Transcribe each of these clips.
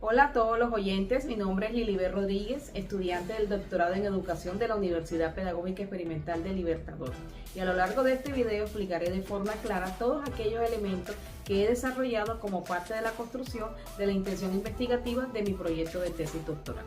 Hola a todos los oyentes, mi nombre es Lilibet Rodríguez, estudiante del doctorado en Educación de la Universidad Pedagógica Experimental del Libertador. Y a lo largo de este video explicaré de forma clara todos aquellos elementos que he desarrollado como parte de la construcción de la intención investigativa de mi proyecto de tesis doctoral.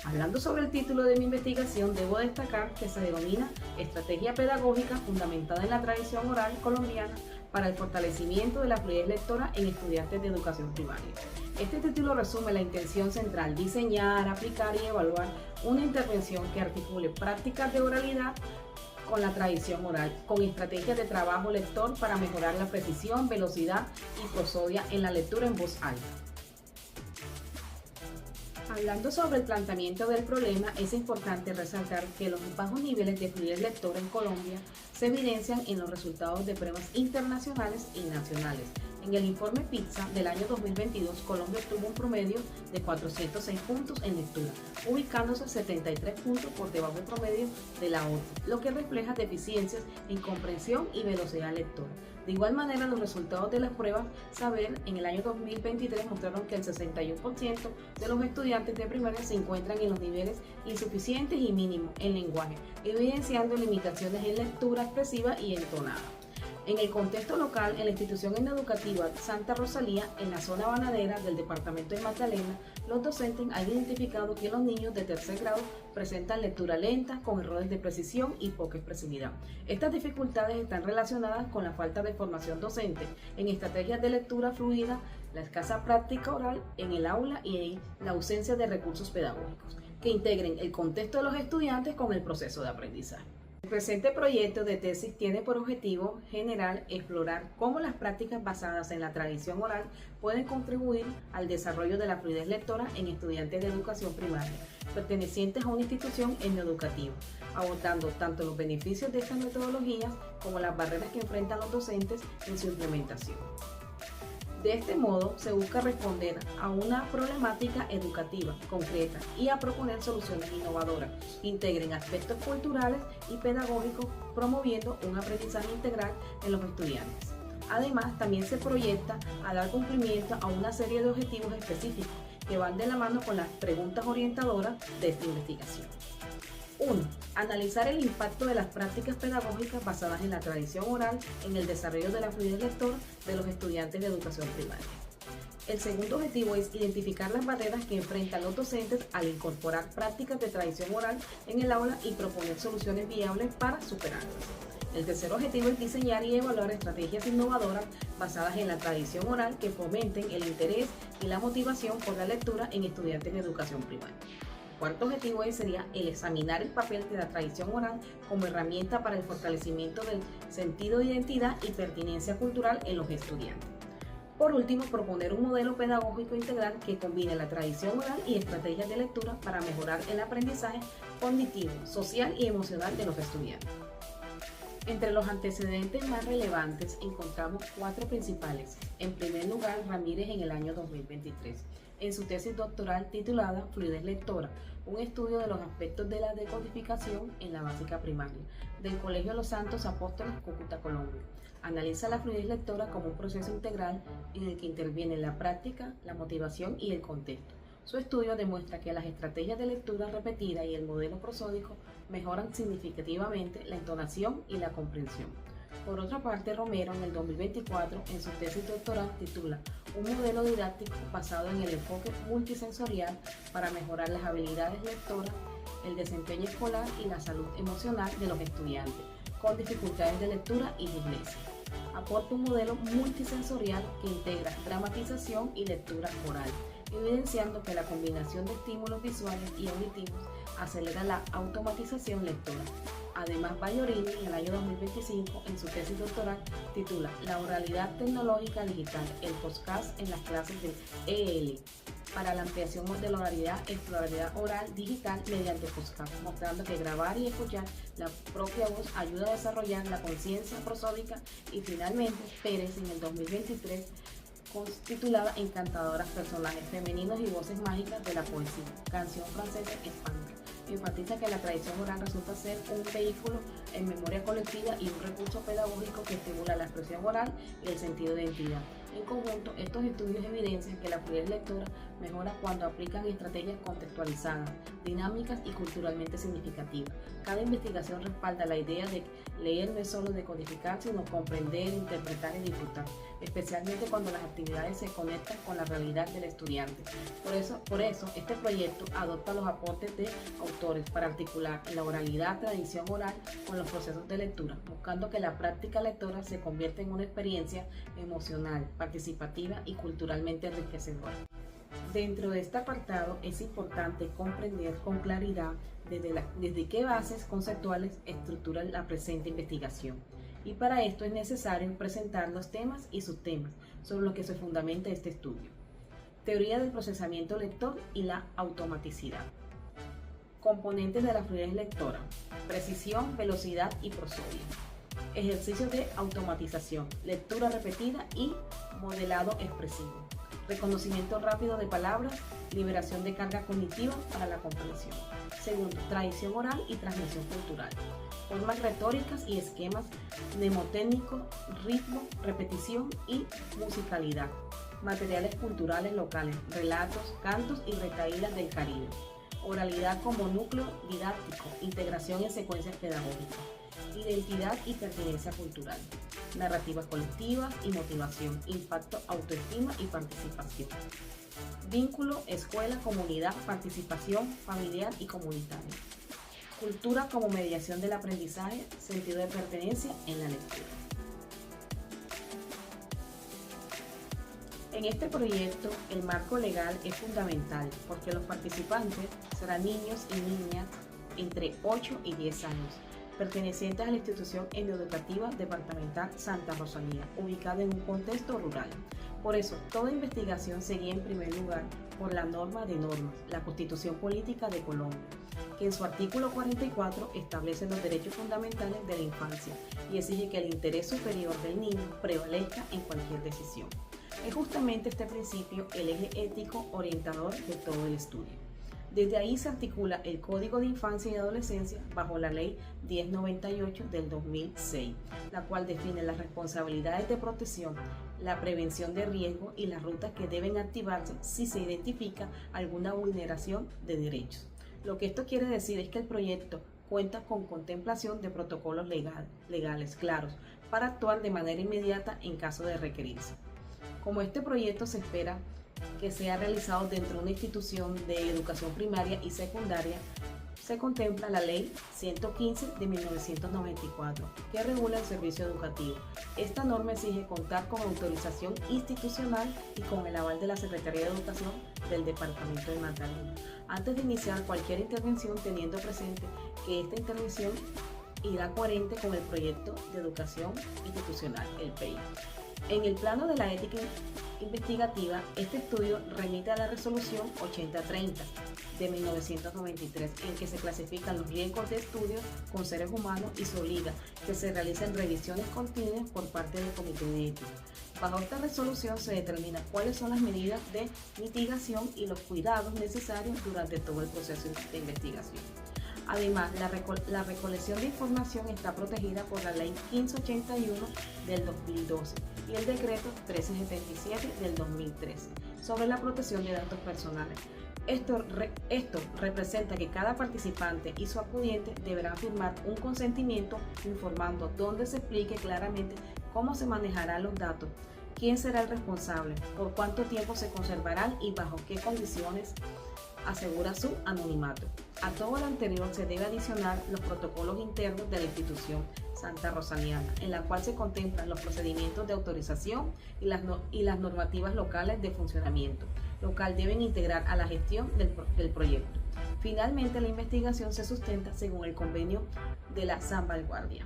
Hablando sobre el título de mi investigación, debo destacar que se denomina Estrategia Pedagógica fundamentada en la tradición oral colombiana para el fortalecimiento de la fluidez lectora en estudiantes de educación primaria. Este título resume la intención central: diseñar, aplicar y evaluar una intervención que articule prácticas de oralidad con la tradición oral, con estrategias de trabajo lector para mejorar la precisión, velocidad y prosodia en la lectura en voz alta. Hablando sobre el planteamiento del problema, es importante resaltar que los bajos niveles de fluidez lectora en Colombia se evidencian en los resultados de pruebas internacionales y nacionales. En el informe PISA del año 2022, Colombia obtuvo un promedio de 406 puntos en lectura, ubicándose 73 puntos por debajo del promedio de la OCDE, lo que refleja deficiencias en comprensión y velocidad lectora. De igual manera, los resultados de las pruebas Saber en el año 2023 mostraron que el 61% de los estudiantes de primaria se encuentran en los niveles insuficientes y mínimos en lenguaje, evidenciando limitaciones en lectura expresiva y entonada. En el contexto local, en la institución educativa Santa Rosalía, en la zona bananera del departamento de Magdalena, los docentes han identificado que los niños de tercer grado presentan lectura lenta, con errores de precisión y poca expresividad. Estas dificultades están relacionadas con la falta de formación docente en estrategias de lectura fluida, la escasa práctica oral en el aula y la ausencia de recursos pedagógicos que integren el contexto de los estudiantes con el proceso de aprendizaje. El presente proyecto de tesis tiene por objetivo general explorar cómo las prácticas basadas en la tradición oral pueden contribuir al desarrollo de la fluidez lectora en estudiantes de educación primaria pertenecientes a una institución educativa, abordando tanto los beneficios de estas metodologías como las barreras que enfrentan los docentes en su implementación. De este modo, se busca responder a una problemática educativa concreta y a proponer soluciones innovadoras que integren aspectos culturales y pedagógicos, promoviendo un aprendizaje integral en los estudiantes. Además, también se proyecta a dar cumplimiento a una serie de objetivos específicos que van de la mano con las preguntas orientadoras de esta investigación. 1. Analizar el impacto de las prácticas pedagógicas basadas en la tradición oral en el desarrollo de la fluidez lectora de los estudiantes de educación primaria. El segundo objetivo es identificar las barreras que enfrentan los docentes al incorporar prácticas de tradición oral en el aula y proponer soluciones viables para superarlas. El tercer objetivo es diseñar y evaluar estrategias innovadoras basadas en la tradición oral que fomenten el interés y la motivación por la lectura en estudiantes de educación primaria. El cuarto objetivo sería el examinar el papel de la tradición oral como herramienta para el fortalecimiento del sentido de identidad y pertinencia cultural en los estudiantes. Por último, proponer un modelo pedagógico integral que combine la tradición oral y estrategias de lectura para mejorar el aprendizaje cognitivo, social y emocional de los estudiantes. Entre los antecedentes más relevantes encontramos 4 principales. En primer lugar, Ramírez en el año 2023, en su tesis doctoral titulada Fluidez lectora, un estudio de los aspectos de la decodificación en la básica primaria, del Colegio Los Santos Apóstoles, Cúcuta, Colombia. Analiza la fluidez lectora como un proceso integral en el que intervienen la práctica, la motivación y el contexto. Su estudio demuestra que las estrategias de lectura repetida y el modelo prosódico mejoran significativamente la entonación y la comprensión. Por otra parte, Romero en el 2024 en su tesis doctoral titula Un modelo didáctico basado en el enfoque multisensorial para mejorar las habilidades lectoras, el desempeño escolar y la salud emocional de los estudiantes con dificultades de lectura y dislexia. Aporta un modelo multisensorial que integra dramatización y lectura oral, evidenciando que la combinación de estímulos visuales y auditivos acelera la automatización lectora. Además, Bagliorini en el año 2025 en su tesis doctoral titula La oralidad tecnológica digital, el podcast en las clases de EL para la ampliación de la oralidad oral digital mediante podcast, mostrando que grabar y escuchar la propia voz ayuda a desarrollar la conciencia prosódica. Y finalmente, Pérez en el 2023 titulada Encantadoras personajes femeninos y voces mágicas de la poesía, canción francesa España. Enfatiza que la tradición oral resulta ser un vehículo en memoria colectiva y un recurso pedagógico que estimula la expresión oral y el sentido de identidad. En conjunto, estos estudios evidencian que la fluidez lectora mejora cuando aplican estrategias contextualizadas, dinámicas y culturalmente significativas. Cada investigación respalda la idea de que leer no es solo decodificar, sino comprender, interpretar y disfrutar, especialmente cuando las actividades se conectan con la realidad del estudiante. Por eso, este proyecto adopta los aportes de autores para articular la oralidad, tradición oral con los procesos de lectura, buscando que la práctica lectora se convierta en una experiencia emocional, participativa y culturalmente enriquecedora. Dentro de este apartado es importante comprender con claridad desde qué bases conceptuales estructura la presente investigación. Y para esto es necesario presentar los temas y subtemas sobre los que se fundamenta este estudio. Teoría del procesamiento lector y la automaticidad. Componentes de la fluidez lectora: precisión, velocidad y prosodia. Ejercicios de automatización, lectura repetida y modelado expresivo. Reconocimiento rápido de palabras, liberación de carga cognitiva para la comprensión. Segundo, tradición oral y transmisión cultural. Formas retóricas y esquemas mnemotécnicos, ritmo, repetición y musicalidad. Materiales culturales locales, relatos, cantos y recaídas del Caribe. Oralidad como núcleo didáctico, integración en secuencias pedagógicas. Identidad y pertenencia cultural. Narrativas colectivas y motivación, impacto, autoestima y participación. Vínculo, escuela, comunidad, participación familiar y comunitaria. Cultura como mediación del aprendizaje, sentido de pertenencia en la lectura. En este proyecto, el marco legal es fundamental porque los participantes serán niños y niñas entre 8 y 10 años, pertenecientes a la institución educativa departamental Santa Rosalía, ubicada en un contexto rural. Por eso, toda investigación se guía en primer lugar por la norma de normas, la Constitución Política de Colombia, que en su artículo 44 establece los derechos fundamentales de la infancia y exige que el interés superior del niño prevalezca en cualquier decisión. Es justamente este principio el eje ético orientador de todo el estudio. Desde ahí se articula el Código de Infancia y Adolescencia bajo la Ley 1098 del 2006, la cual define las responsabilidades de protección, la prevención de riesgo y las rutas que deben activarse si se identifica alguna vulneración de derechos. Lo que esto quiere decir es que el proyecto cuenta con contemplación de protocolos legales claros para actuar de manera inmediata en caso de requerirse. Como este proyecto se espera que sea realizado dentro de una institución de educación primaria y secundaria, se contempla la Ley 115 de 1994, que regula el servicio educativo. Esta norma exige contar con autorización institucional y con el aval de la Secretaría de Educación del Departamento de Magdalena, antes de iniciar cualquier intervención, teniendo presente que esta intervención irá coherente con el proyecto de educación institucional, el PEI. En el plano de la ética investigativa, este estudio remite a la resolución 8030 de 1993, en que se clasifican los riesgos de estudio con seres humanos y se obliga que se realicen revisiones continuas por parte del Comité de Ética. Bajo esta resolución se determina cuáles son las medidas de mitigación y los cuidados necesarios durante todo el proceso de investigación. Además, la recolección de información está protegida por la Ley 1581 del 2012 y el Decreto 1377 del 2013 sobre la protección de datos personales. Esto representa que cada participante y su acudiente deberán firmar un consentimiento informando donde se explique claramente cómo se manejarán los datos, quién será el responsable, por cuánto tiempo se conservarán y bajo qué condiciones asegura su anonimato. A todo lo anterior se debe adicionar los protocolos internos de la institución Santa Rosaliana, en la cual se contemplan los procedimientos de autorización y las normativas locales de funcionamiento local deben integrar a la gestión del proyecto. Finalmente, la investigación se sustenta según el convenio de la salvaguardia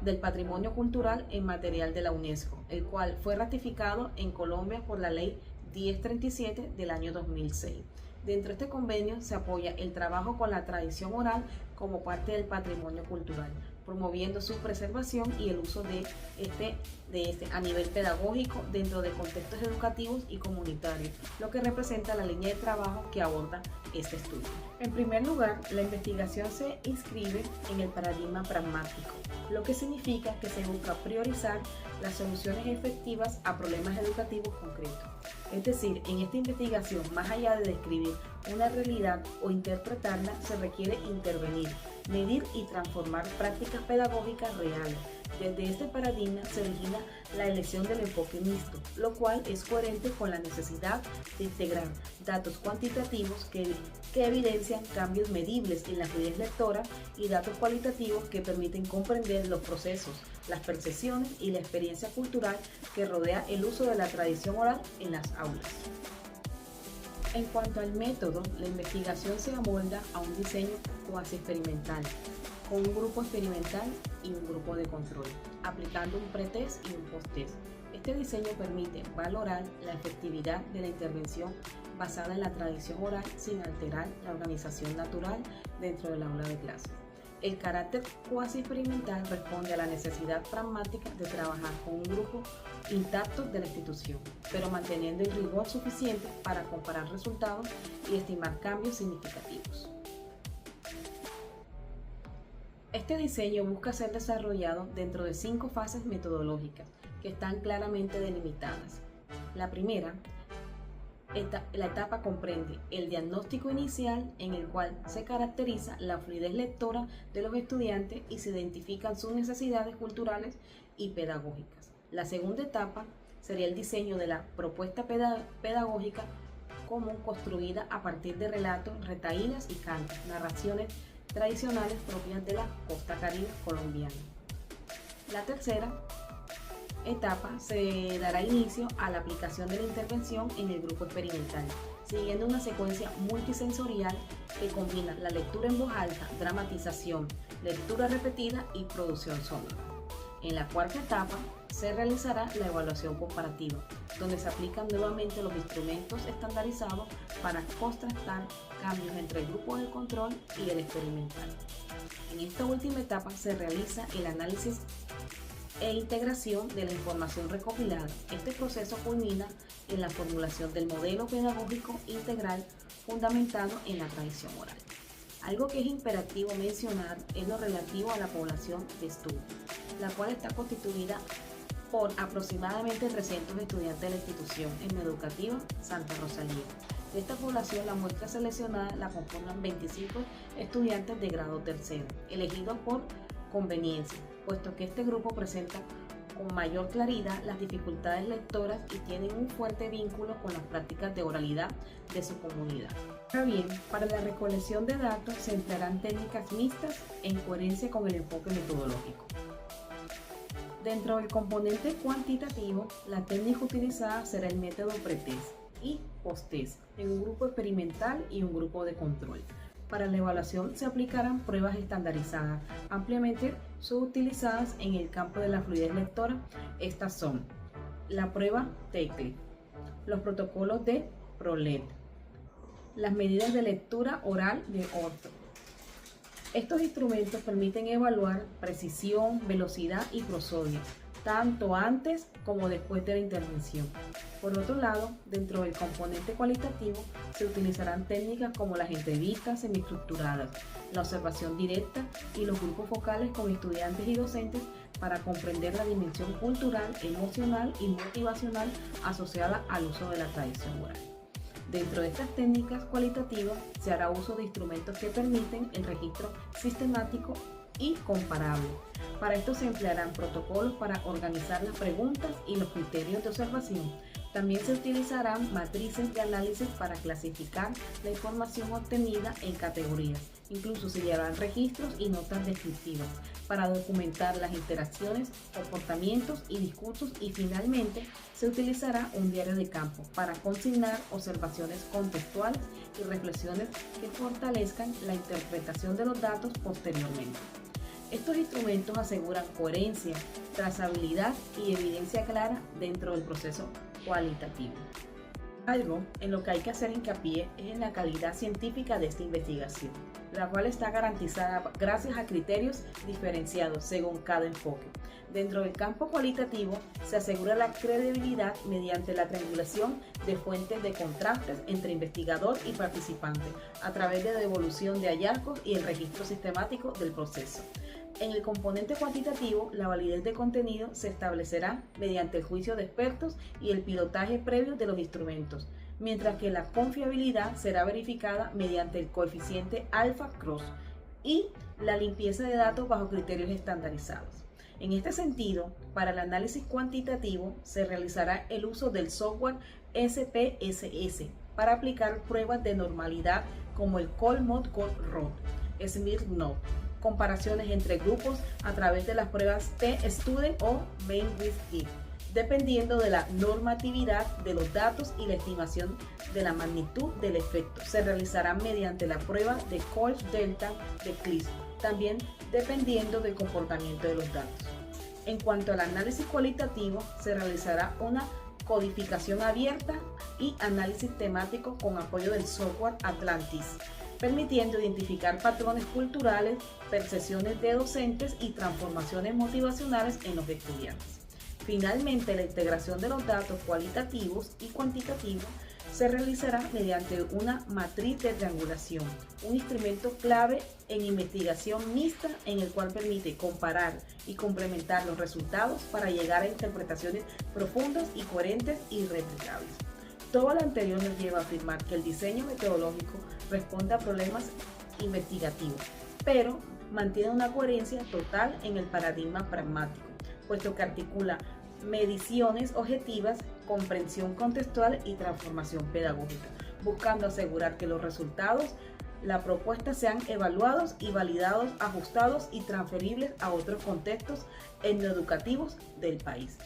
del patrimonio cultural en material de la UNESCO, el cual fue ratificado en Colombia por la Ley 1037 del año 2006. Dentro de este convenio se apoya el trabajo con la tradición oral como parte del patrimonio cultural, promoviendo su preservación y el uso de este a nivel pedagógico dentro de contextos educativos y comunitarios, lo que representa la línea de trabajo que aborda este estudio. En primer lugar, la investigación se inscribe en el paradigma pragmático, lo que significa que se busca priorizar las soluciones efectivas a problemas educativos concretos. Es decir, en esta investigación, más allá de describir una realidad o interpretarla, se requiere intervenir, medir y transformar prácticas pedagógicas reales. Desde este paradigma se origina la elección del enfoque mixto, lo cual es coherente con la necesidad de integrar datos cuantitativos que evidencian cambios medibles en la fluidez lectora y datos cualitativos que permiten comprender los procesos, las percepciones y la experiencia cultural que rodea el uso de la tradición oral en las aulas. En cuanto al método, la investigación se amolda a un diseño cuasi experimental, con un grupo experimental y un grupo de control, aplicando un pretest y un posttest. Este diseño permite valorar la efectividad de la intervención basada en la tradición oral sin alterar la organización natural dentro del aula de clase. El carácter cuasi experimental responde a la necesidad pragmática de trabajar con un grupo intacto de la institución, pero manteniendo el rigor suficiente para comparar resultados y estimar cambios significativos. Este diseño busca ser desarrollado dentro de 5 fases metodológicas que están claramente delimitadas. La primera, la etapa comprende el diagnóstico inicial, en el cual se caracteriza la fluidez lectora de los estudiantes y se identifican sus necesidades culturales y pedagógicas. La segunda etapa sería el diseño de la propuesta pedagógica común construida a partir de relatos, retahílas y cantos, narraciones tradicionales propias de la costa caribe colombiana. La tercera etapa se dará inicio a la aplicación de la intervención en el grupo experimental, siguiendo una secuencia multisensorial que combina la lectura en voz alta, dramatización, lectura repetida y producción sonora. En la cuarta etapa se realizará la evaluación comparativa, donde se aplican nuevamente los instrumentos estandarizados para contrastar cambios entre el grupo de control y el experimental. En esta última etapa se realiza el análisis e integración de la información recopilada. Este proceso culmina en la formulación del modelo pedagógico integral fundamentado en la tradición oral. Algo que es imperativo mencionar es lo relativo a la población de estudio, la cual está constituida por aproximadamente 300 estudiantes de la institución educativa Santa Rosalía. De esta población, la muestra seleccionada la conforman 25 estudiantes de grado tercero, elegidos por conveniencia, puesto que este grupo presenta con mayor claridad las dificultades lectoras y tienen un fuerte vínculo con las prácticas de oralidad de su comunidad. Ahora bien, para la recolección de datos se emplearán técnicas mixtas en coherencia con el enfoque metodológico. Dentro del componente cuantitativo, la técnica utilizada será el método pretest y posttest en un grupo experimental y un grupo de control. Para la evaluación se aplicarán pruebas estandarizadas, ampliamente subutilizadas en el campo de la fluidez lectora. Estas son la prueba TECLE, los protocolos de PROLET, las medidas de lectura oral de Orto. Estos instrumentos permiten evaluar precisión, velocidad y prosodia, tanto antes como después de la intervención. Por otro lado, dentro del componente cualitativo se utilizarán técnicas como las entrevistas semiestructuradas, la observación directa y los grupos focales con estudiantes y docentes para comprender la dimensión cultural, emocional y motivacional asociada al uso de la tradición oral. Dentro de estas técnicas cualitativas se hará uso de instrumentos que permiten el registro sistemático y comparable. Para esto se emplearán protocolos para organizar las preguntas y los criterios de observación. También se utilizarán matrices de análisis para clasificar la información obtenida en categorías. Incluso se llevarán registros y notas descriptivas para documentar las interacciones, comportamientos y discursos, y finalmente se utilizará un diario de campo para consignar observaciones contextuales y reflexiones que fortalezcan la interpretación de los datos posteriormente. Estos instrumentos aseguran coherencia, trazabilidad y evidencia clara dentro del proceso cualitativo. Algo en lo que hay que hacer hincapié es en la calidad científica de esta investigación, la cual está garantizada gracias a criterios diferenciados según cada enfoque. Dentro del campo cualitativo se asegura la credibilidad mediante la triangulación de fuentes de contrastes entre investigador y participante a través de devolución de hallazgos y el registro sistemático del proceso. En el componente cuantitativo, la validez de contenido se establecerá mediante el juicio de expertos y el pilotaje previo de los instrumentos, mientras que la confiabilidad será verificada mediante el coeficiente alfa cross y la limpieza de datos bajo criterios estandarizados. En este sentido, para el análisis cuantitativo se realizará el uso del software SPSS para aplicar pruebas de normalidad como el Colmode-Colruyt, Smirnov, comparaciones entre grupos a través de las pruebas T-Student o Main-with-It, dependiendo de la normatividad de los datos y la estimación de la magnitud del efecto. Se realizará mediante la prueba de Coach-Delta de Clisp, también dependiendo del comportamiento de los datos. En cuanto al análisis cualitativo, se realizará una codificación abierta y análisis temático con apoyo del software Atlantis, permitiendo identificar patrones culturales, percepciones de docentes y transformaciones motivacionales en los estudiantes. Finalmente, la integración de los datos cualitativos y cuantitativos se realizará mediante una matriz de triangulación, un instrumento clave en investigación mixta en el cual permite comparar y complementar los resultados para llegar a interpretaciones profundas y coherentes y replicables. Todo lo anterior nos lleva a afirmar que el diseño metodológico responde a problemas investigativos, pero mantiene una coherencia total en el paradigma pragmático, puesto que articula mediciones objetivas, comprensión contextual y transformación pedagógica, buscando asegurar que los resultados, la propuesta sean evaluados y validados, ajustados y transferibles a otros contextos etnoeducativos del país.